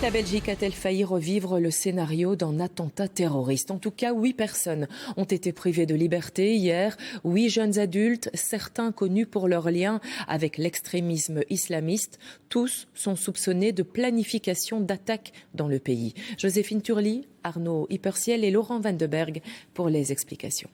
La Belgique a-t-elle failli revivre le scénario d'un attentat terroriste? En tout cas, 8 personnes ont été privées de liberté hier. 8 jeunes adultes, certains connus pour leurs liens avec l'extrémisme islamiste. Tous sont soupçonnés de planification d'attaques dans le pays. Joséphine Turli, Arnaud Hyperciel et Laurent Van de Berg pour les explications.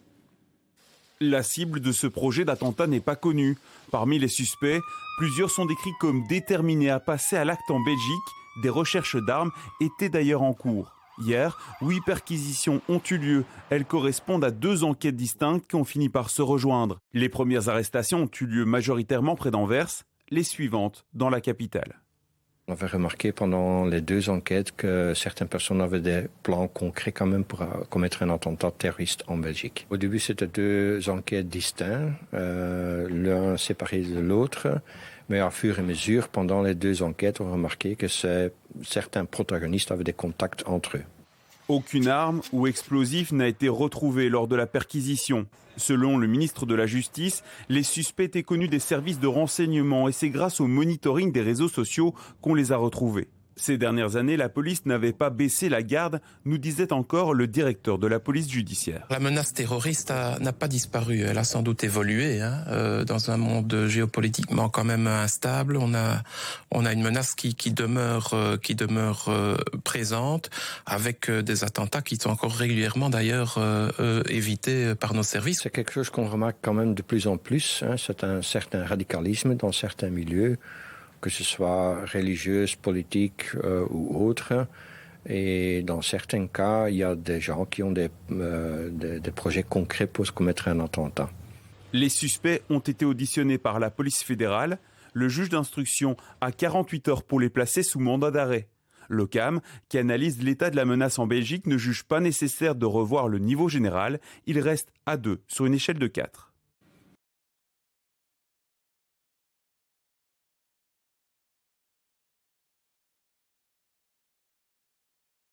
La cible de ce projet d'attentat n'est pas connue. Parmi les suspects, plusieurs sont décrits comme déterminés à passer à l'acte en Belgique. Des recherches d'armes étaient d'ailleurs en cours. Hier, 8 perquisitions ont eu lieu. Elles correspondent à 2 enquêtes distinctes qui ont fini par se rejoindre. Les premières arrestations ont eu lieu majoritairement près d'Anvers, les suivantes dans la capitale. On avait remarqué pendant les 2 enquêtes que certaines personnes avaient des plans concrets quand même pour commettre un attentat terroriste en Belgique. Au début, c'était 2 enquêtes distinctes, l'un séparé de l'autre. Mais à fur et à mesure, pendant les 2 enquêtes, on a remarqué que certains protagonistes avaient des contacts entre eux. Aucune arme ou explosif n'a été retrouvée lors de la perquisition. Selon le ministre de la Justice, les suspects étaient connus des services de renseignement et c'est grâce au monitoring des réseaux sociaux qu'on les a retrouvés. Ces dernières années, la police n'avait pas baissé la garde, nous disait encore le directeur de la police judiciaire. La menace terroriste n'a pas disparu, elle a sans doute évolué dans un monde géopolitiquement quand même instable. On a une menace qui demeure présente, avec des attentats qui sont encore régulièrement d'ailleurs évités par nos services. C'est quelque chose qu'on remarque quand même de plus en plus. C'est un certain radicalisme dans certains milieux, que ce soit religieuse, politique ou autre. Et dans certains cas, il y a des gens qui ont des projets concrets pour se commettre un attentat. Les suspects ont été auditionnés par la police fédérale. Le juge d'instruction a 48 heures pour les placer sous mandat d'arrêt. L'OCAM, qui analyse l'état de la menace en Belgique, ne juge pas nécessaire de revoir le niveau général. Il reste à 2 sur une échelle de 4.